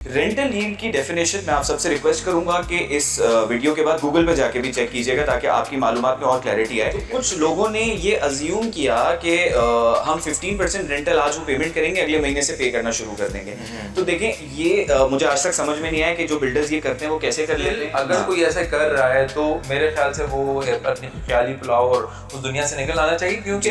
Rental yield की definition मैं आप सबसे रिक्वेस्ट करूंगा कि इस वीडियो के बाद गूगल पे जाके भी चेक कीजिएगा ताकि आपकी मालूमात में और क्लैरिटी आए। तो कुछ लोगों ने ये अज्यूम किया कि हम 15% रेंटल आज वो पेमेंट करेंगे, अगले महीने से पे करना शुरू कर देंगे। तो देखें ये मुझे आज तक समझ में नहीं आया कि जो बिल्डर्स ये करते हैं वो कैसे कर लेते हैं। अगर कोई ऐसा कर रहा है तो मेरे ख्याल से वो अपनी ख्याली पुलाव और उस दुनिया से निकल आना चाहिए, क्योंकि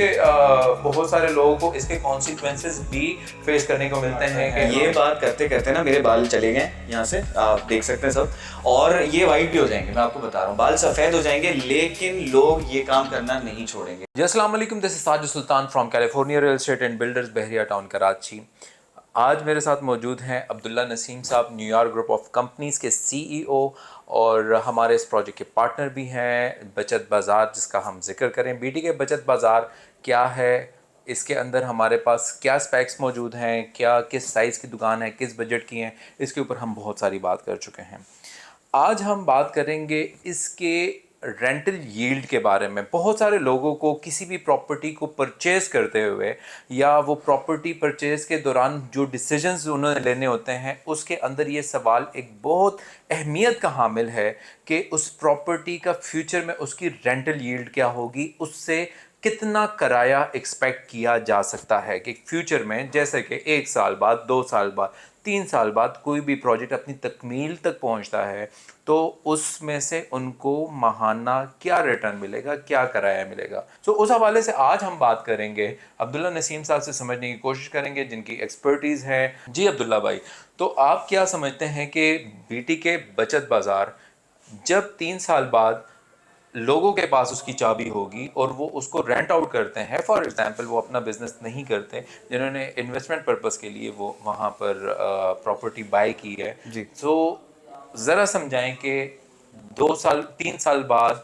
बहुत सारे लोगों को इसके कॉन्सिक्वेंसेस भी फेस करने को मिलते हैं। ये बात करते करते ना मेरे बाल चले गए यहाँ से, आप देख सकते हैं सब, और ये वाइट भी हो जाएंगे। मैं आपको बता रहा हूँ बाल सफेद हो जाएंगे, लेकिन लोग ये काम करना नहीं छोड़ेंगे। जी अस्सलाम वालेकुम, this is Sajid Sultan from California real estate and builders, Bahria town Karachi. आज मेरे साथ मौजूद हैं अब्दुल्ला नसीम साहब, न्यूयॉर्क ग्रुप ऑफ कंपनीज़ के CEO, और हमारे इस प्रोजेक्ट के पार्टनर भी हैं बचत बाज़ार, जिसका हम जिक्र करें। बीटी के बचत बाज़ार क्या है, इसके अंदर हमारे पास क्या स्पेक्स मौजूद हैं, क्या किस साइज़ की दुकान है, किस बजट की हैं, इसके ऊपर हम बहुत सारी बात कर चुके हैं। आज हम बात करेंगे इसके रेंटल यील्ड के बारे में। बहुत सारे लोगों को किसी भी प्रॉपर्टी को परचेज करते हुए या वो प्रॉपर्टी परचेज के दौरान जो डिसीजंस उन्होंने लेने होते हैं, उसके अंदर ये सवाल एक बहुत अहमियत का हामिल है कि उस प्रॉपर्टी का फ्यूचर में उसकी रेंटल यील्ड क्या होगी, उससे कितना किराया एक्सपेक्ट किया जा सकता है कि फ्यूचर में, जैसे कि 1 साल बाद, 2 साल बाद, 3 साल बाद कोई भी प्रोजेक्ट अपनी तकमील तक पहुंचता है तो उसमें से उनको माहाना क्या रिटर्न मिलेगा, क्या किराया मिलेगा। तो उस हवाले से आज हम बात करेंगे, अब्दुल्ला नसीम साहब से समझने की कोशिश करेंगे जिनकी एक्सपर्टीज़ है। जी अब्दुल्ला भाई, तो आप क्या समझते हैं कि बीटी के बचत बाज़ार जब 3 साल बाद लोगों के पास उसकी चाबी होगी और वो उसको रेंट आउट करते हैं, फॉर एग्जांपल वो अपना बिजनेस नहीं करते, जिन्होंने इन्वेस्टमेंट पर्पस के लिए वो वहाँ पर प्रॉपर्टी बाय की है, जी, तो ज़रा समझाएं कि 2 साल 3 साल बाद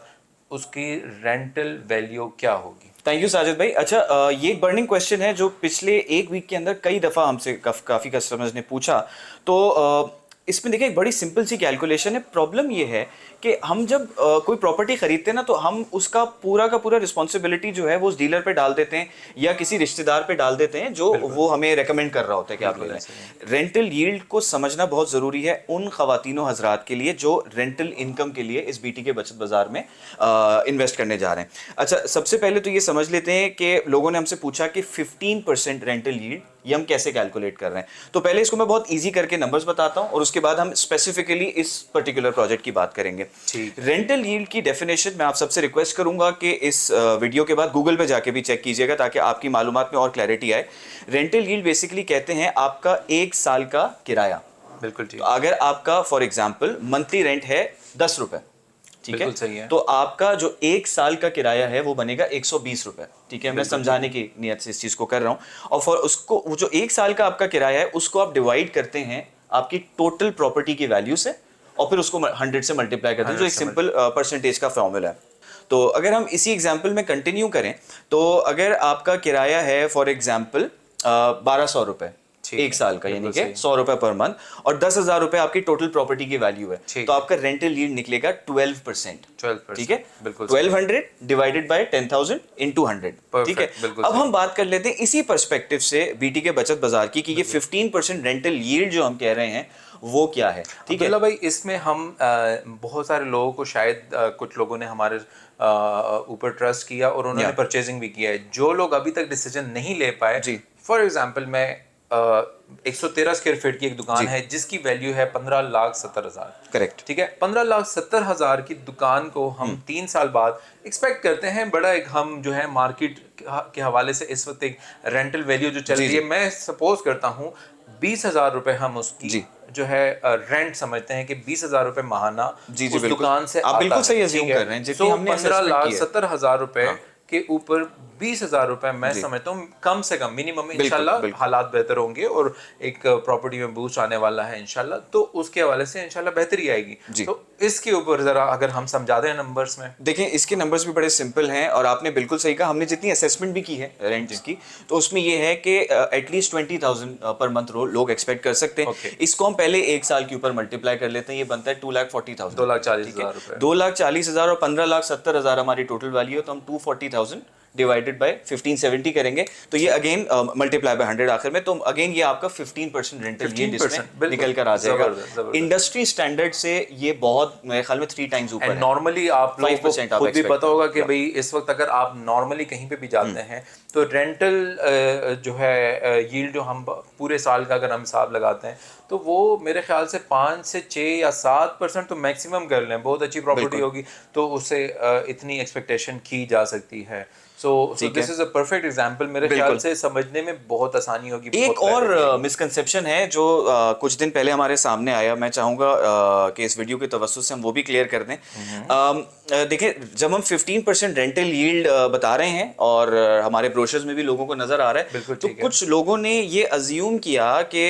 उसकी रेंटल वैल्यू क्या होगी। थैंक यू साजिद भाई। अच्छा, ये एक बर्निंग क्वेश्चन है जो पिछले एक वीक के अंदर कई दफ़ा हमसे काफ़ी कस्टमर्स ने पूछा। तो इसमें देखिए एक बड़ी सिंपल सी कैलकुलेशन है। प्रॉब्लम ये है कि हम जब कोई प्रॉपर्टी खरीदते हैं ना, तो हम उसका पूरा का पूरा रिस्पॉन्सिबिलिटी जो है वो उस डीलर पे डाल देते हैं या किसी रिश्तेदार पे डाल देते हैं जो वो हमें रेकमेंड कर रहा होता है कि आप ले लें। रेंटल यील्ड को समझना बहुत ज़रूरी है उन ख़वातीनों हजरात के लिए जो रेंटल इनकम के लिए इस बीटी के बचत बाज़ार में इन्वेस्ट करने जा रहे हैं। अच्छा, सबसे पहले तो ये समझ लेते हैं कि लोगों ने हमसे पूछा कि 15% रेंटल यील्ड ये हम कैसे कैलकुलेट कर रहे हैं। तो पहले इसको मैं बहुत इजी करके नंबर्स बताता हूं और उसके बाद हम स्पेसिफिकली इस पर्टिकुलर प्रोजेक्ट की बात करेंगे। रेंटल यील्ड की डेफिनेशन मैं आप सबसे रिक्वेस्ट करूंगा कि इस वीडियो के बाद गूगल पे जाके भी चेक कीजिएगा ताकि आपकी मालूमात में और क्लैरिटी आए। रेंटल यील्ड बेसिकली कहते हैं आपका 1 साल का किराया। बिल्कुल ठीक। अगर आपका फॉर एग्जाम्पल मंथली रेंट है 10 रुपए, ठीक है, सही है, तो आपका जो 1 साल का किराया है वो बनेगा 120 रुपए। ठीक है, मैं समझाने की नियत से इस चीज को कर रहा हूं। और फॉर उसको वो जो 1 साल का आपका किराया है उसको आप डिवाइड करते हैं आपकी टोटल प्रॉपर्टी की वैल्यू से और फिर उसको 100 से मल्टीप्लाई करते हैं, जो एक सिंपल परसेंटेज का फॉर्मूला है। तो अगर हम इसी एग्जाम्पल में कंटिन्यू करें, तो अगर आपका किराया है फॉर एग्जाम्पल 1200 रुपए 1 साल का, यानी कि 100 रुपए पर मंथ, और 10,000 रुपए आपकी टोटल प्रॉपर्टी की वैल्यू है, तो आपका रेंटल यील्ड निकलेगा 12%। ठीक है, बिल्कुल 1200 डिवाइडेड बाय 10,000 इनटू 100। ठीक है, अब हम बात कर लेते हैं इसी पर्सपेक्टिव से बीटी के बचत बाजार की कि ये 15% रेंटल यील्ड जो हम कह रहे हैं वो क्या है। ठीक है भाई, इसमें हम बहुत सारे लोगों को शायद कुछ लोगों ने हमारे ऊपर ट्रस्ट किया और उन्होंने परचेजिंग भी किया है। जो लोग अभी तक डिसीजन नहीं ले पाए, फॉर एग्जांपल मैं 113 स्क्वायर फीट की एक दुकान है जिसकी वैल्यू है 15,70,000। करेक्ट, ठीक है, 15,70,000 की दुकान को हम 3 साल बाद एक्सपेक्ट करते हैं बड़ा एक, हम जो है मार्केट के हवाले से इस वक्त एक रेंटल वैल्यू जो चल रही है, मैं सपोज करता हूँ 20,000 रुपए हम उसकी जो है रेंट समझते हैं कि 20,000 रुपए माहाना उस दुकान से आप बिल्कुल सही अज्यूम कर रहे हैं। तो 15,70,000 रुपए के ऊपर 20,000 रुपए मैं समझता हूँ कम से कम मिनिमम। इंशाल्लाह हालात बेहतर होंगे और एक प्रॉपर्टी में बूस्ट आने वाला है इंशाल्लाह, तो उसके हवाले से इंशाल्लाह बेहतरी आएगी। तो इसके ऊपर जरा अगर हम समझा दें नंबर्स में। देखिए, इसके नंबर्स भी बड़े सिंपल हैं और आपने बिल्कुल सही कहा। हमने जितनी असेसमेंट भी की है रेंट की, तो उसमें ये है कि एटलीस्ट 20,000 पर मंथ लोग एक्सपेक्ट कर सकते हैं। इसको हम पहले 1 साल के ऊपर मल्टीप्लाई कर लेते हैं, ये बनता है 2,40,000, 2,40,000 रुपए। 2,40,000 और 15,70,000 हमारी टोटल वैल्यू है, तो हम 240,000 डिवाइडेड बाय 1570 करेंगे तो ये अगेन मल्टीप्लाई बाय 100 आखिर में, तो अगेन ये आपका 15% रेंटल यील्ड 15% इसमें बिल्कुल, निकल कर आ जाएगा। जबरदस्त। इंडस्ट्री स्टैंडर्ड से ये बहुत मेरे ख्याल में 3 टाइम्स ऊपर एंड है। नॉर्मली आप लोगों 5% को आप खुद भी expect पता होगा कि करें। भाई इस वक्त अगर आप नॉर्मली कहीं पे भी जाते हैं तो रेंटल जो है यील्ड जो हम पूरे साल का अगर हम हिसाब लगाते हैं तो वो मेरे ख्याल से 5 से 6 या 7% तो मैक्सिमम कर लें, बहुत अच्छी प्रॉपर्टी बिल्कुल। होगी तो उससे इतनी एक्सपेक्टेशन की जा सकती है। सो ठीक है। This is a perfect example, मेरे ख्याल बिल्कुल। से समझने में बहुत आसानी होगी, एक बहुत clarity और आएगी। मिसकंसेप्शन है जो कुछ दिन पहले हमारे सामने आया, मैं चाहूंगा कि इस वीडियो के तवज्जुह से हम वो भी क्लियर कर दें। देखिए, जब हम 15% रेंटल यील्ड बता रहे हैं और हमारे ब्रोशर्स में भी लोगों को नजर आ रहा है, बिल्कुल तो ठीक है। कुछ लोगों ने ये अज्यूम किया कि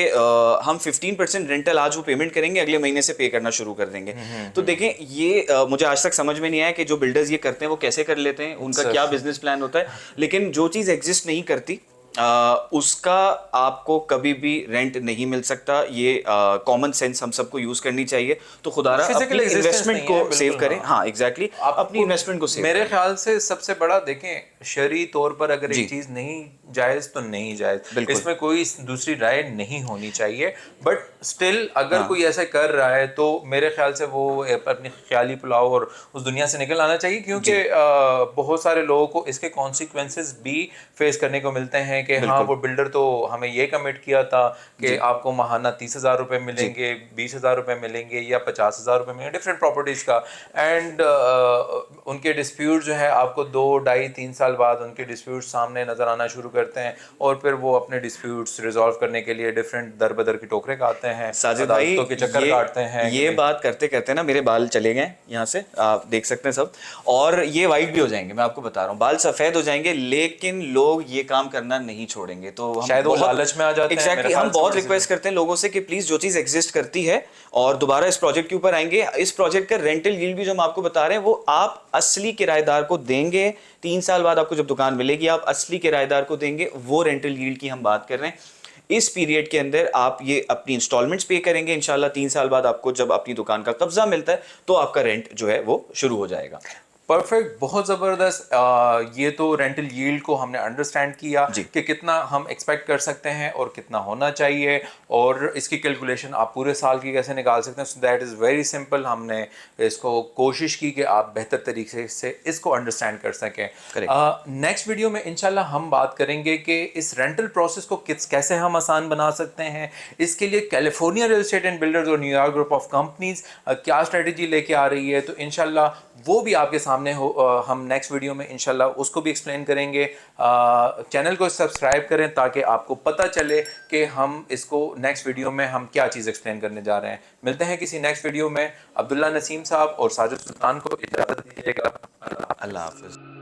हम 15% रेंटल आज वो पेमेंट करेंगे, अगले महीने से पे करना शुरू कर देंगे। तो देखें, ये मुझे आज तक समझ में नहीं आया कि जो बिल्डर्स ये करते हैं वो कैसे कर लेते हैं, उनका सर। क्या बिजनेस प्लान होता है। लेकिन जो चीज़ एग्जिस्ट नहीं करती उसका आपको कभी भी रेंट नहीं मिल सकता। ये कॉमन सेंस हम सबको यूज करनी चाहिए। तो खुदारा अपनी Physical existence इन्वेस्टमेंट नहीं है, को बिल्कुल, सेव करें। हाँ। हाँ एग्जैक्टली, अपनी इन्वेस्टमेंट को सेव मेरे करें। ख्याल से सबसे बड़ा देखें, शरई तौर पर अगर जी। एक चीज नहीं जायज तो नहीं जायज, बिल्कुल। इसमें कोई दूसरी राय नहीं होनी चाहिए, बट स्टिल अगर हाँ। कोई ऐसा कर रहा है तो मेरे ख्याल से वो अपनी ख्याली पुलाव और उस दुनिया से निकल आना चाहिए, क्योंकि बहुत सारे लोगों को इसके कॉन्सिक्वेंसेस भी फेस करने को मिलते हैं कि हाँ बिल्कुल। वो बिल्डर तो हमें ये कमिट किया था कि जी। आपको माहाना 30,000 रुपए मिलेंगे, 20,000 रुपए मिलेंगे या 50,000 रुपए मिलेंगे डिफरेंट प्रॉपर्टीज का, एंड उनके डिस्प्यूट जो है आपको 2, 2.5, 3 साल बाद उनके डिस्प्यूट सामने नजर आना शुरू करते हैं और फिर वो अपने डिस्प्यूट्स रिजॉल्व करने के लिए डिफरेंट दर बदर की टोकरे काटते हैं, साजिद भाई, अदालतों के चक्कर काटते हैं। ये बात करते करते ना मेरे बाल चले गए यहाँ से, आप देख सकते हैं सब, और ये वाइट भी हो जाएंगे। मैं आपको बता रहा हूँ, बाल सफेद हो जाएंगे, लेकिन लोग ये काम करना नहीं छोड़ेंगे। तो हम शायद वो लालच में आ जाते हैं। एग्जैक्टली, मेरे हम ख्याल से बहुत वजह से रिक्वेस्ट करते हैं लोगों से कि प्लीज जो चीज एग्जिस्ट करती है, और दोबारा इस प्रोजेक्ट के ऊपर आएंगे, इस प्रोजेक्ट का रेंटल यील्ड भी जो हम आपको बता रहे हैं वो आप असली किराएदार को देंगे। 3 साल बाद आपको जब दुकान मिलेगी आप असली किराएदार को देंगे, वो रेंटल यील्ड की हम बात कर रहे हैं। इस पीरियड के अंदर आप ये अपनी इंस्टॉलमेंट्स पे करेंगे, इंशाल्लाह 3 साल बाद आपको जब अपनी दुकान का कब्जा मिलता है तो आपका रेंट जो है वो शुरू हो जाएगा। परफेक्ट, बहुत ज़बरदस्त। ये तो रेंटल यील्ड को हमने अंडरस्टैंड किया जी। कि कितना हम एक्सपेक्ट कर सकते हैं और कितना होना चाहिए, और इसकी कैलकुलेशन आप पूरे साल की कैसे निकाल सकते हैं। So that is very simple. हमने इसको कोशिश की कि आप बेहतर तरीके से इसको अंडरस्टैंड कर सकें। नेक्स्ट वीडियो में इंशाल्लाह हम बात करेंगे कि इस रेंटल प्रोसेस को कैसे हम आसान बना सकते हैं। इसके लिए California real estate and builders और न्यूयॉर्क ग्रुप ऑफ कंपनीज क्या स्ट्रेटजी लेके आ रही है, तो इंशाल्लाह वो भी आपके सामने हम नेक्स्ट वीडियो में इंशाल्लाह उसको भी एक्सप्लेन करेंगे। चैनल को सब्सक्राइब करें ताकि आपको पता चले कि हम इसको नेक्स्ट वीडियो में हम क्या चीज़ एक्सप्लेन करने जा रहे हैं। मिलते हैं किसी नेक्स्ट वीडियो में। अब्दुल्ला नसीम साहब और साजिद सुल्तान को इजाज़त दीजिएगा। अल्लाह हाफिज़।